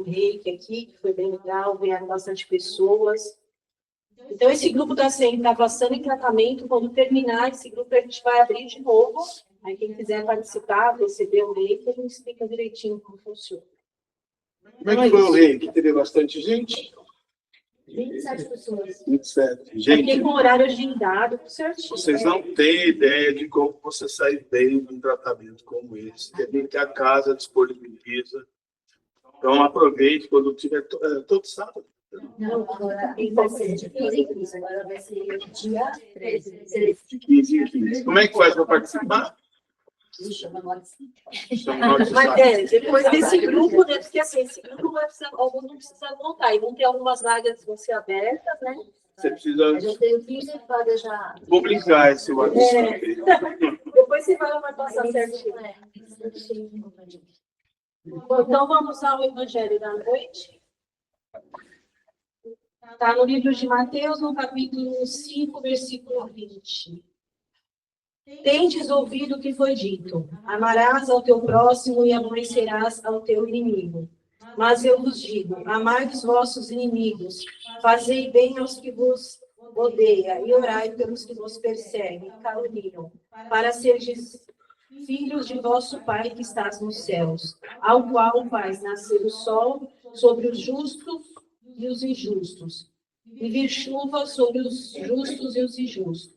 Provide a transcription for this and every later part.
reiki aqui, que foi bem legal, vieram bastante pessoas. Então, esse grupo está passando em tratamento. Quando terminar esse grupo, a gente vai abrir de novo. Aí, quem quiser participar, receber o reiki, a gente explica direitinho como funciona. Como é que foi o reiki? Teve bastante gente? 27 pessoas. 27. Gente, Gente, com horário agendado, certinho. vocês não têm ideia de como você sai bem de um tratamento como esse. Tem que a casa disponibiliza. Então, aproveite quando tiver todo sábado. Não, agora vai ser de 15 em 15. Agora vai ser dia 13. De 15 em 15. Como é que faz para participar? Chama no WhatsApp. Mas depois desse grupo, né, porque assim, esse grupo vai precisar, alguns não precisam voltar, e vão ter algumas vagas que vão ser abertas, né? Você precisa Já tenho 15 vagas já. publicar esse WhatsApp. Depois você vai passar certinho. Bom, então vamos ao Evangelho da Noite. Está no livro de Mateus, no capítulo 5, versículo 20. Tendes ouvido o que foi dito: amarás ao teu próximo e aborrecerás ao teu inimigo. Mas eu vos digo: amai os vossos inimigos, fazei bem aos que vos odeiam, e orai pelos que vos perseguem e caluniam, para serdes filhos de vosso Pai que estás nos céus, ao qual faz nascer o sol sobre os justos e os injustos, e vir chuva sobre os justos e os injustos.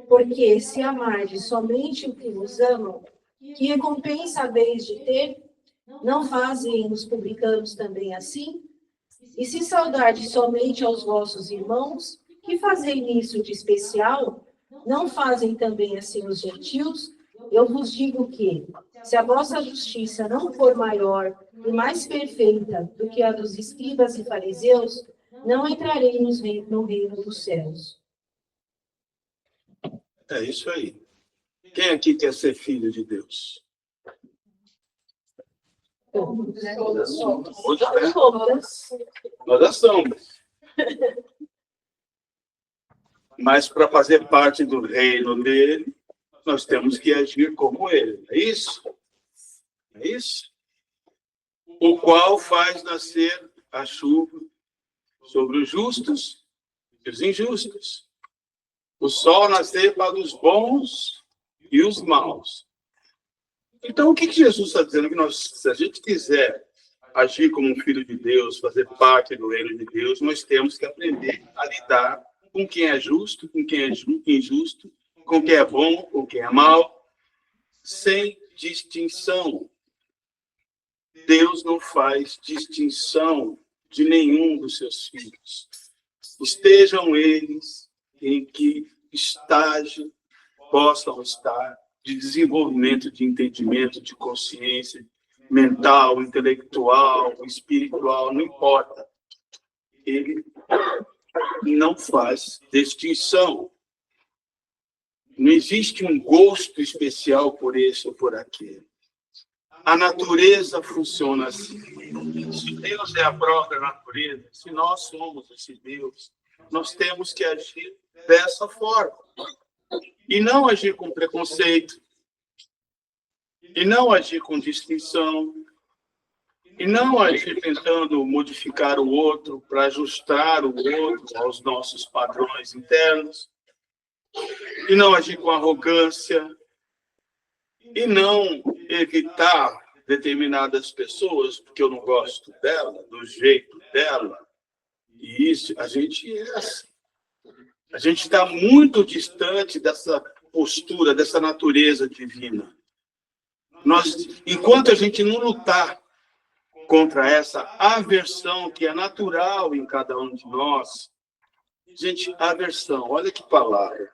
Porque se amardes somente o que vos amam, que recompensa haveis de ter? Não fazem os publicanos também assim? E se saudardes somente aos vossos irmãos, que fazem nisso de especial? Não fazem também assim os gentios? Eu vos digo que, se a vossa justiça não for maior e mais perfeita do que a dos escribas e fariseus, não entrareis no reino dos céus. É isso aí. Quem aqui quer ser filho de Deus? Todos, né? Nós já somos. Mas para fazer parte do reino dele, nós temos que agir como ele. É isso? É isso? O qual faz nascer a chuva sobre os justos e os injustos. O sol nascer para os bons e os maus. Então, o que Jesus está dizendo? Que nós, se a gente quiser agir como um filho de Deus, fazer parte do reino de Deus, nós temos que aprender a lidar com quem é justo, com quem é injusto, com quem é bom, com quem é mau, sem distinção. Deus não faz distinção de nenhum dos seus filhos. Estejam eles em que estágio possam estar de desenvolvimento, de entendimento, de consciência mental, intelectual, espiritual, não importa. Ele não faz distinção. Não existe um gosto especial por esse ou por aquele. A natureza funciona assim. Se Deus é a própria natureza, se nós somos esse Deus, nós temos que agir dessa forma. E não agir com preconceito. E não agir com distinção. E não agir tentando modificar o outro para ajustar o outro aos nossos padrões internos. E não agir com arrogância. E não evitar determinadas pessoas, porque eu não gosto dela, do jeito dela. E isso, a gente é assim. A gente está muito distante dessa postura, dessa natureza divina. Enquanto a gente não lutar contra essa aversão que é natural em cada um de nós, gente, aversão, olha que palavra.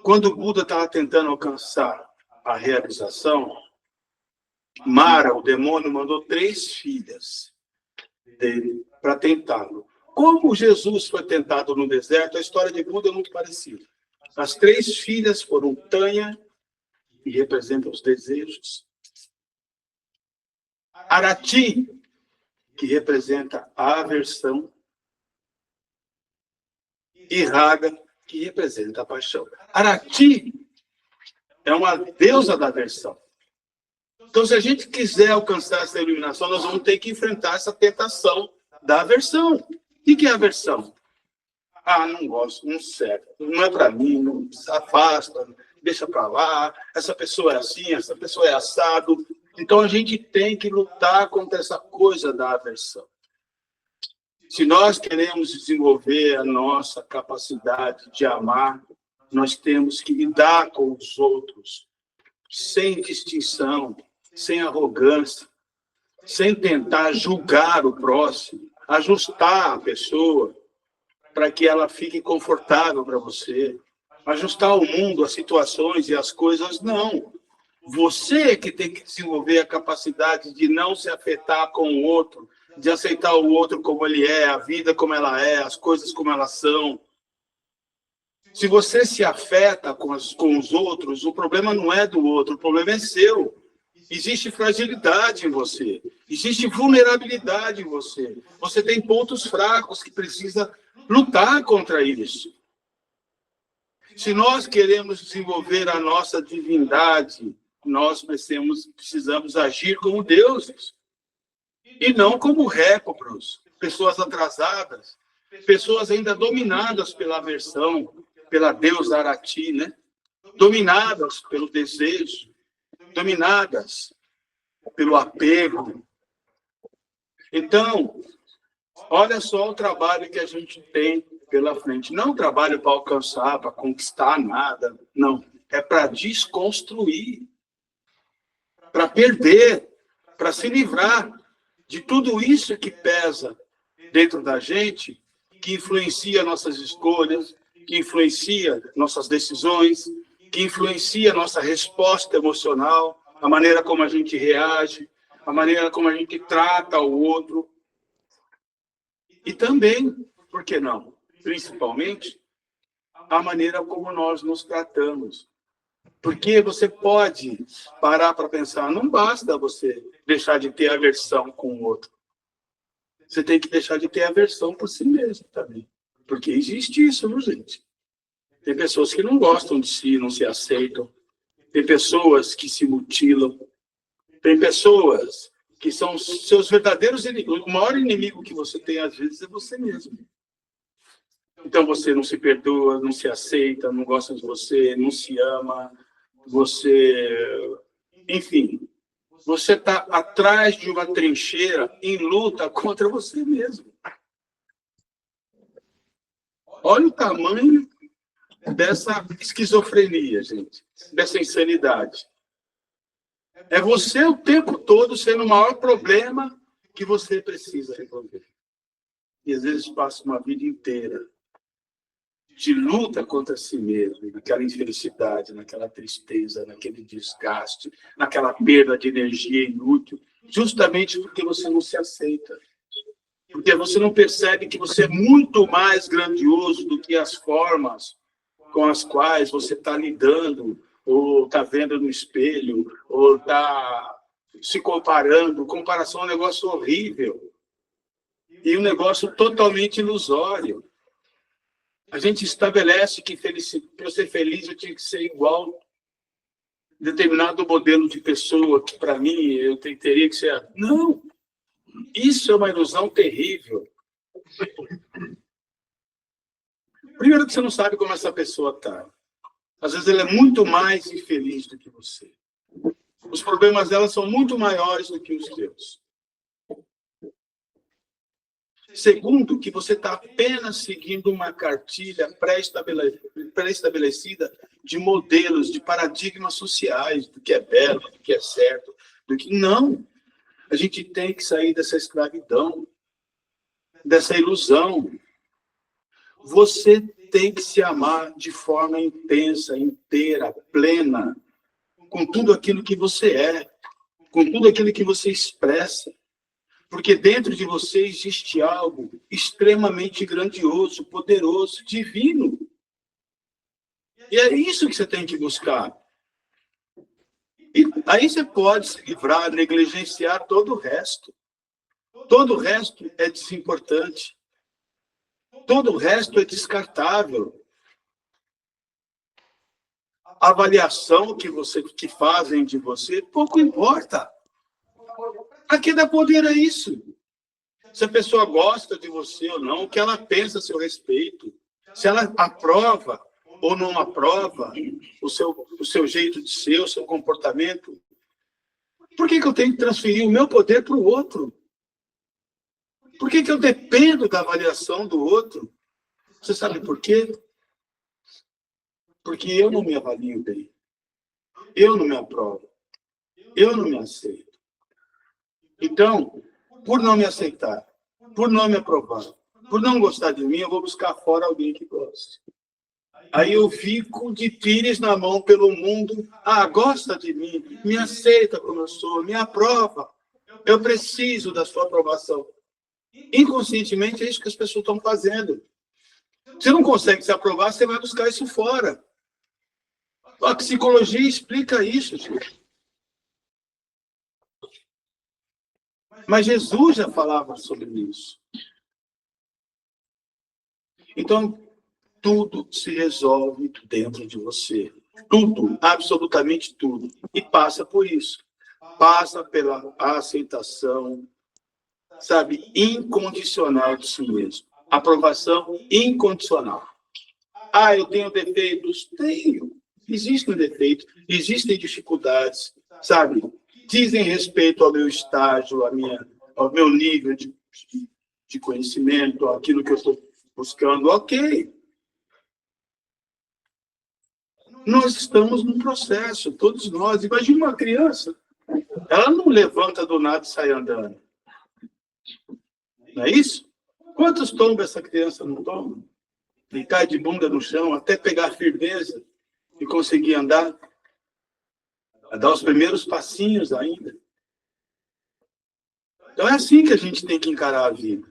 Quando o Buda estava tentando alcançar a realização, Mara, o demônio, mandou 3 filhas dele para tentá-lo. Como Jesus foi tentado no deserto, a história de Buda é muito parecida. As 3 filhas foram Tânia, que representa os desejos, Arati, que representa a aversão, e Raga, que representa a paixão. Arati é uma deusa da aversão. Então, se a gente quiser alcançar essa iluminação, nós vamos ter que enfrentar essa tentação da aversão. O que é aversão? Ah, não gosto, não serve, não é para mim, não se afasta, deixa para lá, essa pessoa é assim, essa pessoa é assado. Então, a gente tem que lutar contra essa coisa da aversão. Se nós queremos desenvolver a nossa capacidade de amar, nós temos que lidar com os outros sem distinção, sem arrogância, sem tentar julgar o próximo, ajustar a pessoa para que ela fique confortável para você, ajustar o mundo, as situações e as coisas, não. Você que tem que desenvolver a capacidade de não se afetar com o outro, de aceitar o outro como ele é, a vida como ela é, as coisas como elas são. Se você se afeta com os outros, o problema não é do outro, o problema é seu. Existe fragilidade em você, existe vulnerabilidade em você. Você tem pontos fracos que precisa lutar contra isso. Se nós queremos desenvolver a nossa divindade, nós precisamos agir como deuses e não como réprobos, pessoas atrasadas, pessoas ainda dominadas pela aversão, pela deusa Arati, né? Dominadas pelo desejo, dominadas pelo apego. Então, olha só o trabalho que a gente tem pela frente. Não é um trabalho para alcançar, para conquistar nada, não. É para desconstruir, para perder, para se livrar de tudo isso que pesa dentro da gente, que influencia nossas escolhas, que influencia nossas decisões, que influencia nossa resposta emocional, a maneira como a gente reage, a maneira como a gente trata o outro. E também, por que não? Principalmente, a maneira como nós nos tratamos. Porque você pode parar para pensar, não basta você deixar de ter aversão com o outro. Você tem que deixar de ter aversão por si mesmo também. Porque existe isso, viu, gente? Tem pessoas que não gostam de si, não se aceitam. Tem pessoas que se mutilam. Tem pessoas que são seus verdadeiros inimigos. O maior inimigo que você tem, às vezes, é você mesmo. Então, você não se perdoa, não se aceita, não gosta de você, não se ama. Você... Enfim, você está atrás de uma trincheira em luta contra você mesmo. Olha o tamanho dessa esquizofrenia, gente, dessa insanidade. É você o tempo todo sendo o maior problema que você precisa resolver. E às vezes passa uma vida inteira de luta contra si mesmo, naquela infelicidade, naquela tristeza, naquele desgaste, naquela perda de energia inútil, justamente porque você não se aceita. Porque você não percebe que você é muito mais grandioso do que as formas com as quais você está lidando, ou está vendo no espelho, ou está se comparando. Comparação é um negócio horrível. E um negócio totalmente ilusório. A gente estabelece que para ser feliz eu tinha que ser igual a determinado modelo de pessoa, que para mim eu teria que ser... Não! Isso é uma ilusão terrível. Primeiro que você não sabe como essa pessoa está. Às vezes ela é muito mais infeliz do que você. Os problemas dela são muito maiores do que os teus. Segundo, que você está apenas seguindo uma cartilha pré-estabelecida de modelos, de paradigmas sociais, do que é belo, do que é certo, do que... Não! A gente tem que sair dessa escravidão, dessa ilusão. Você tem que se amar de forma intensa, inteira, plena, com tudo aquilo que você é, com tudo aquilo que você expressa. Porque dentro de você existe algo extremamente grandioso, poderoso, divino. E é isso que você tem que buscar. E aí você pode se livrar, negligenciar todo o resto. Todo o resto é desimportante. Todo o resto é descartável. A avaliação que fazem de você, pouco importa. Para que dar poder a isso? Se a pessoa gosta de você ou não, o que ela pensa a seu respeito, se ela aprova ou não aprova o seu jeito de ser, o seu comportamento, por que eu tenho que transferir o meu poder para o outro? Por que eu dependo da avaliação do outro? Você sabe por quê? Porque eu não me avalio bem. Eu não me aprovo. Eu não me aceito. Então, por não me aceitar, por não me aprovar, por não gostar de mim, eu vou buscar fora alguém que goste. Aí eu fico de pires na mão pelo mundo. Ah, gosta de mim, me aceita como eu sou, me aprova. Eu preciso da sua aprovação. Inconscientemente, é isso que as pessoas estão fazendo. Você não consegue se aprovar, você vai buscar isso fora. A psicologia explica isso, gente. Mas Jesus já falava sobre isso. Então, tudo se resolve dentro de você. Tudo, absolutamente tudo. E passa por isso. Passa pela aceitação, sabe, incondicional de si mesmo. Aprovação incondicional. Ah, eu tenho defeitos? Tenho. Existem defeitos, existem dificuldades, sabe? Dizem respeito ao meu estágio, ao meu nível de conhecimento, aquilo que eu estou buscando. Ok. Nós estamos num processo, todos nós. Imagina uma criança. Ela não levanta do nada e sai andando. Não é isso? Quantos tombos essa criança não toma? E cai de bunda no chão até pegar firmeza e conseguir andar, a dar os primeiros passinhos ainda. Então é assim que a gente tem que encarar a vida.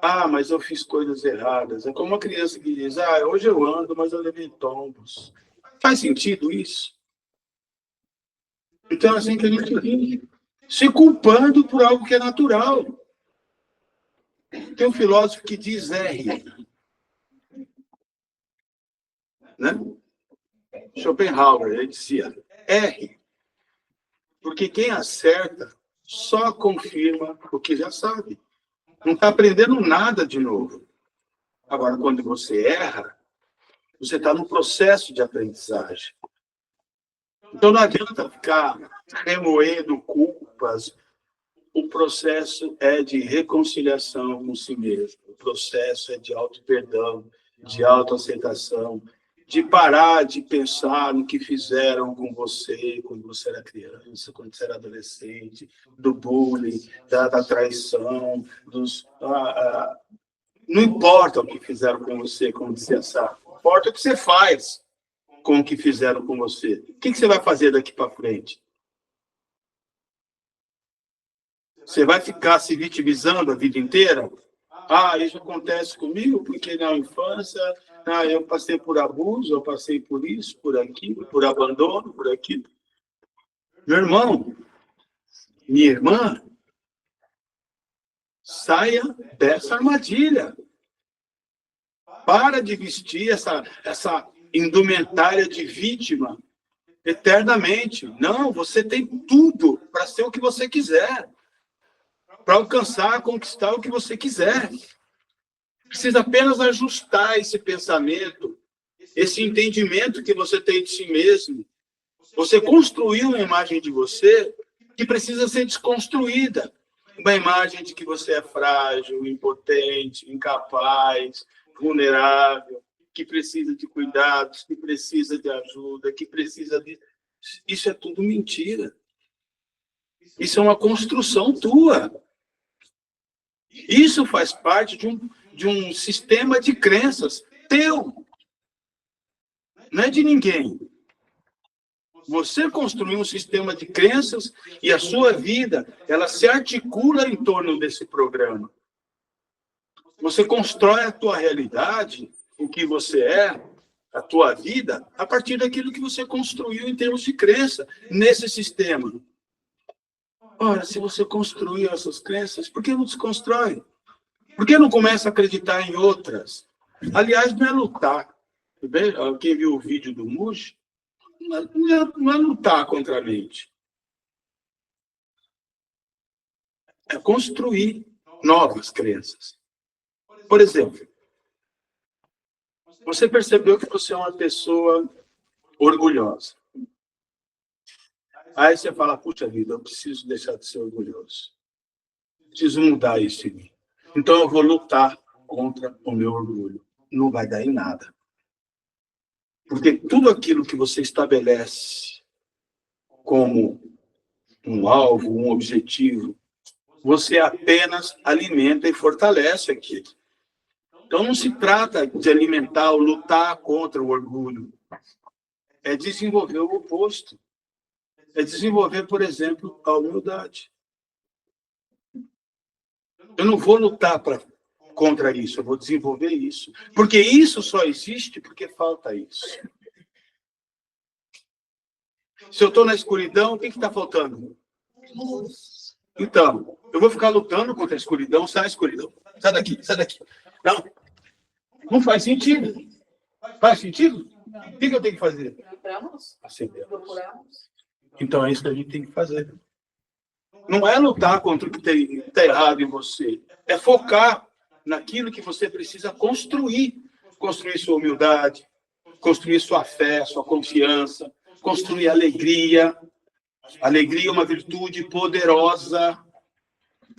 Ah, mas eu fiz coisas erradas. É como uma criança que diz, ah, hoje eu ando, mas eu levei tombos. Faz sentido isso? Então é assim que a gente vive, se culpando por algo que é natural. Tem um filósofo que diz R, né? Schopenhauer, ele dizia R, porque quem acerta só confirma o que já sabe. Não está aprendendo nada de novo. Agora, quando você erra, você está no processo de aprendizagem. Então, não adianta ficar remoendo culpas. O processo é de reconciliação com si mesmo. O processo é de auto-perdão, de autoaceitação, de parar de pensar no que fizeram com você quando você era criança, quando você era adolescente, do bullying, da traição, não importa o que fizeram com você, como dizia Sá, importa o que você faz com o que fizeram com você. O que você vai fazer daqui para frente? Você vai ficar se vitimizando a vida inteira? Ah, isso acontece comigo porque na infância eu passei por abuso, eu passei por isso, por aquilo, por abandono, por aquilo. Meu irmão, minha irmã, saia dessa armadilha. Para de vestir essa indumentária de vítima eternamente. Não, você tem tudo para ser o que você quiser. Para alcançar, conquistar o que você quiser. Precisa apenas ajustar esse pensamento, esse entendimento que você tem de si mesmo. Você construiu uma imagem de você que precisa ser desconstruída. Uma imagem de que você é frágil, impotente, incapaz, vulnerável, que precisa de cuidados, que precisa de ajuda, que precisa de... Isso é tudo mentira. Isso é uma construção tua. Isso faz parte de um sistema de crenças teu. Não é de ninguém. Você construiu um sistema de crenças e a sua vida, ela se articula em torno desse programa. Você constrói a tua realidade, o que você é, a tua vida, a partir daquilo que você construiu em termos de crença nesse sistema. Ora, se você construiu essas crenças, por que não desconstrói? Por que não começa a acreditar em outras? Aliás, não é lutar. Quem viu o vídeo do Muji, não é lutar contra a mente. É construir novas crenças. Por exemplo, você percebeu que você é uma pessoa orgulhosa. Aí você fala, puxa vida, eu preciso deixar de ser orgulhoso. Preciso mudar isso em mim. Então eu vou lutar contra o meu orgulho. Não vai dar em nada. Porque tudo aquilo que você estabelece como um alvo, um objetivo, você apenas alimenta e fortalece aquilo. Então não se trata de alimentar ou lutar contra o orgulho. É desenvolver o oposto. É desenvolver, por exemplo, a humildade. Eu não vou lutar contra isso, eu vou desenvolver isso. Porque isso só existe porque falta isso. Se eu estou na escuridão, o que está faltando? Então, eu vou ficar lutando contra a escuridão, sai a escuridão. Sai daqui, sai daqui. Não faz sentido. Faz sentido? O que eu tenho que fazer? Acender. Então é isso que a gente tem que fazer. Não é lutar contra o que está errado em você. É focar naquilo que você precisa construir. Construir sua humildade, construir sua fé, sua confiança, construir alegria. Alegria é uma virtude poderosa.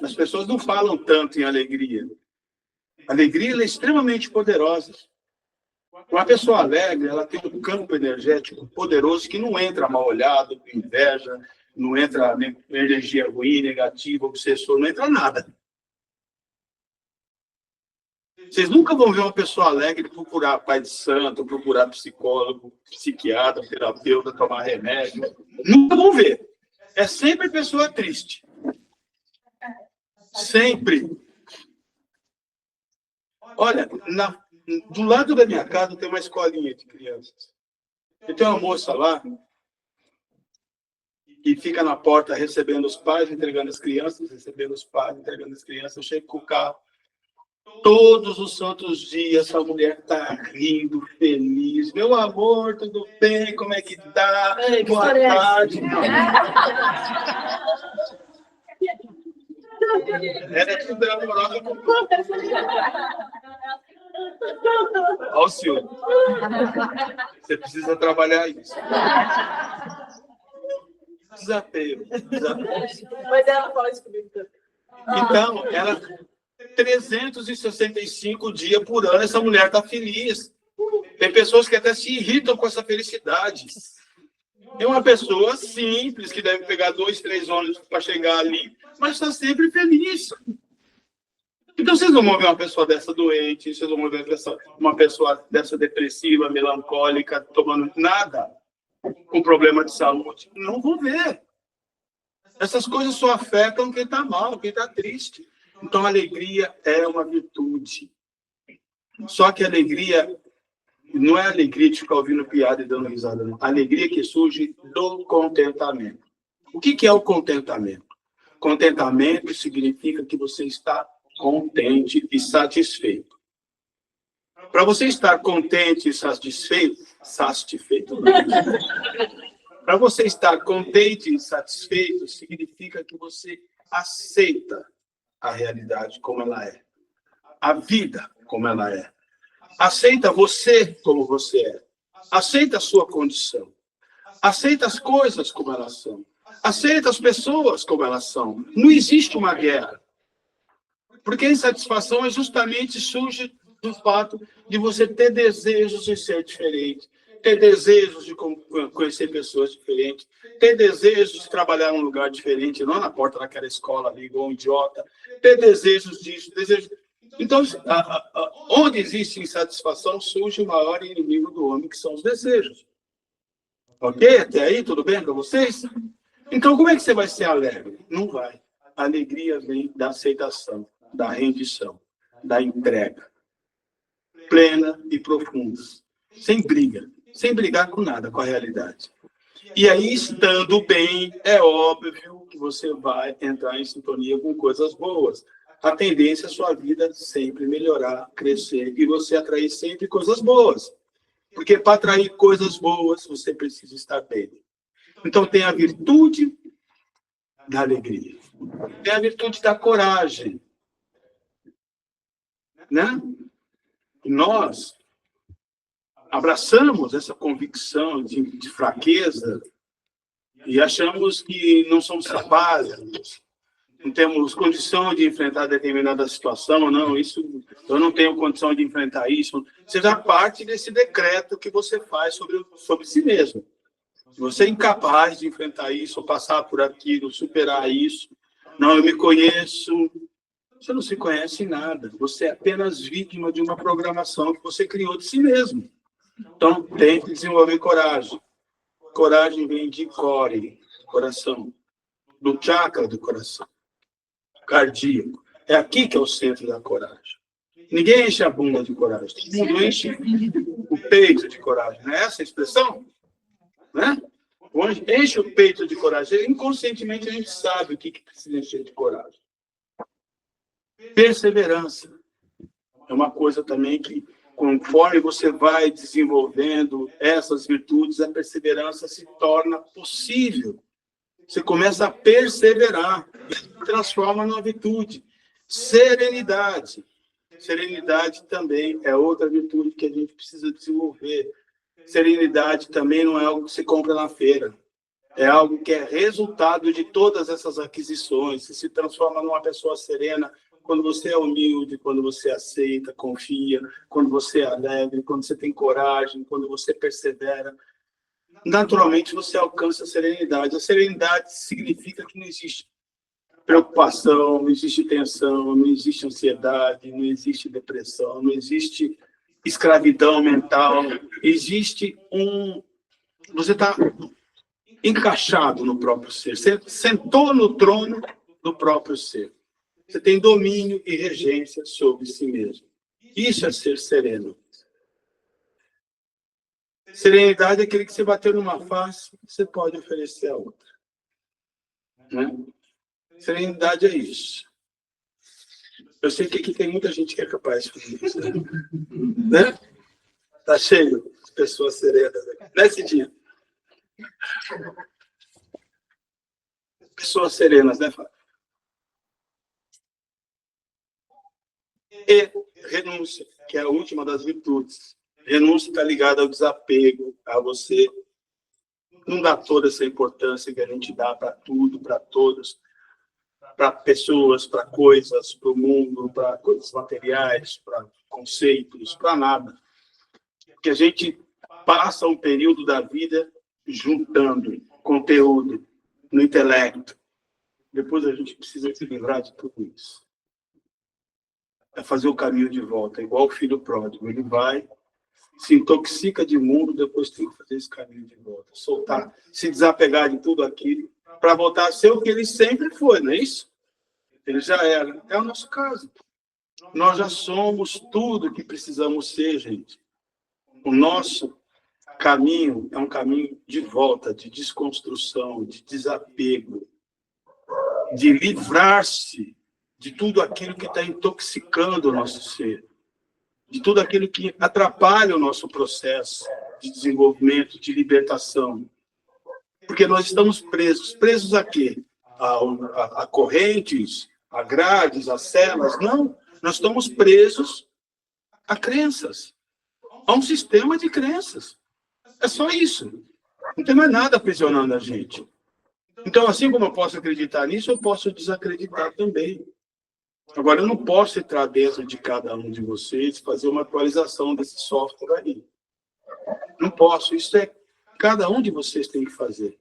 As pessoas não falam tanto em alegria. Alegria é extremamente poderosa. Uma pessoa alegre, ela tem um campo energético poderoso que não entra mal olhado, inveja, não entra energia ruim, negativa, obsessor, não entra nada. Vocês nunca vão ver uma pessoa alegre procurar pai de santo, procurar psicólogo, psiquiatra, terapeuta, tomar remédio. Nunca vão ver. É sempre pessoa triste. Sempre. Olha, do lado da minha casa tem uma escolinha de crianças. E tem uma moça lá que fica na porta recebendo os pais, entregando as crianças, recebendo os pais, entregando as crianças. Eu chego com o carro. Todos os santos dias, essa mulher está rindo, feliz. Meu amor, tudo bem? Como é que tá? Boa tarde. Ela é tudo amorosa com Olha o senhor. Você precisa trabalhar isso. Desafio. Mas ela fala isso comigo também. Então, ela 365 dias por ano, essa mulher está feliz. Tem pessoas que até se irritam com essa felicidade. É uma pessoa simples, que deve pegar 2, 3 ônibus para chegar ali, mas está sempre feliz. Então, vocês não vão ver uma pessoa dessa doente, vocês não vão ver uma pessoa dessa depressiva, melancólica, tomando nada, com problema de saúde. Não vão ver. Essas coisas só afetam quem está mal, quem está triste. Então, a alegria é uma virtude. Só que a alegria não é alegria de ficar ouvindo piada e dando risada, não. A alegria que surge do contentamento. O que é o contentamento? Contentamento significa que você está contente e satisfeito. Para você estar contente e satisfeito para você estar contente e satisfeito, significa que você aceita a realidade como ela é. A vida como ela é. Aceita você como você é. Aceita a sua condição. Aceita as coisas como elas são. Aceita as pessoas como elas são. Não existe uma guerra. Porque a insatisfação é justamente surge do fato de você ter desejos de ser diferente, ter desejos de conhecer pessoas diferentes, ter desejos de trabalhar num lugar diferente, não na porta daquela escola ali, igual um idiota, ter desejos disso, desejos... Então, onde existe insatisfação, surge o maior inimigo do homem, que são os desejos. Ok? Até aí, tudo bem para vocês? Então, como é que você vai ser alegre? Não vai. A alegria vem da aceitação, da rendição, da entrega. Plena e profunda. Sem briga. Sem brigar com nada, com a realidade. E aí, estando bem, é óbvio que você vai entrar em sintonia com coisas boas. A tendência é a sua vida sempre melhorar, crescer, e você atrair sempre coisas boas. Porque para atrair coisas boas, você precisa estar bem. Então, tem a virtude da alegria. Tem a virtude da coragem. Né? E nós abraçamos essa convicção de fraqueza e achamos que não somos capazes, não temos condição de enfrentar determinada situação, não, isso, eu não tenho condição de enfrentar isso. Seja parte desse decreto que você faz sobre si mesmo. Você é incapaz de enfrentar isso, passar por aquilo, superar isso. Não, eu me conheço. Você não se conhece em nada. Você é apenas vítima de uma programação que você criou de si mesmo. Então, tem que desenvolver coragem. Coragem vem de core, coração, do chakra do coração, cardíaco. É aqui que é o centro da coragem. Ninguém enche a bunda de coragem. Todo mundo enche o peito de coragem. Não é essa a expressão? Né? Enche o peito de coragem. Inconscientemente a gente sabe o que precisa encher de coragem. Perseverança. É uma coisa também que, conforme você vai desenvolvendo essas virtudes, a perseverança se torna possível. Você começa a perseverar e transforma numa virtude. Serenidade. Serenidade também é outra virtude que a gente precisa desenvolver. Serenidade também não é algo que se compra na feira. É algo que é resultado de todas essas aquisições. Você se transforma numa pessoa serena quando você é humilde, quando você aceita, confia, quando você é alegre, quando você tem coragem, quando você persevera. Naturalmente, você alcança a serenidade. A serenidade significa que não existe preocupação, não existe tensão, não existe ansiedade, não existe depressão, não existe escravidão mental. Existe Você está encaixado no próprio ser. Você sentou no trono do próprio ser. Você tem domínio e regência sobre si mesmo. Isso é ser sereno. Serenidade é aquele que você bateu numa face, você pode oferecer a outra. Né? Serenidade é isso. Eu sei que aqui tem muita gente que é capaz de fazer isso. Né? Tá cheio de pessoas serenas aqui. Nesse dia. Pessoas serenas, né, Fábio? E renúncia, que é a última das virtudes. Renúncia está ligada ao desapego, a você não dar toda essa importância que a gente dá para tudo, para todos, para pessoas, para coisas, para o mundo, para coisas materiais, para conceitos, para nada. Porque a gente passa um período da vida juntando conteúdo no intelecto. Depois a gente precisa se livrar de tudo isso. É fazer o caminho de volta, igual o filho pródigo. Ele vai, se intoxica de mundo, depois tem que fazer esse caminho de volta. Soltar, se desapegar de tudo aquilo, para voltar a ser o que ele sempre foi, não é isso? Ele já era. É o nosso caso. Nós já somos tudo que precisamos ser, gente. O nosso caminho é um caminho de volta, de desconstrução, de desapego, de livrar-se de tudo aquilo que está intoxicando o nosso ser, de tudo aquilo que atrapalha o nosso processo de desenvolvimento, de libertação. Porque nós estamos presos. Presos a quê? A correntes, a grades, a celas? Não, nós estamos presos a crenças, a um sistema de crenças. É só isso. Não tem mais nada aprisionando a gente. Então, assim como eu posso acreditar nisso, eu posso desacreditar também. Agora, eu não posso entrar dentro de cada um de vocês e fazer uma atualização desse software aí. Não posso. Isso é cada um de vocês tem que fazer.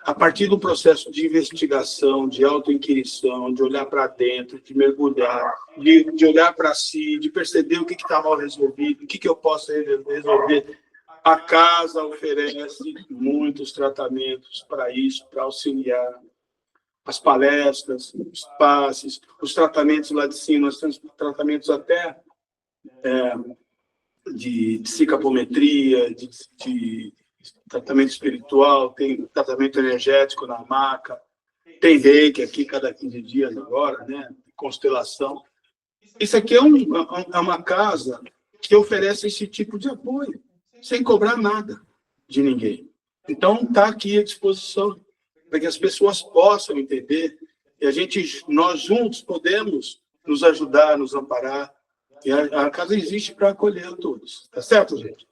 A partir do processo de investigação, de autoinquirição, de olhar para dentro, de mergulhar, de olhar para si, de perceber o que está mal resolvido, o que eu posso resolver. A casa oferece muitos tratamentos para isso, para auxiliar. As palestras, os passes, os tratamentos lá de cima, nós temos tratamentos até de psicopometria, de tratamento espiritual, tem tratamento energético na maca, tem reiki aqui cada 15 dias agora, né? Constelação. Isso aqui é uma casa que oferece esse tipo de apoio. sem cobrar nada de ninguém. Então, está aqui à disposição, para que as pessoas possam entender e nós juntos podemos nos ajudar, nos amparar. E a casa existe para acolher a todos. Tá certo, gente?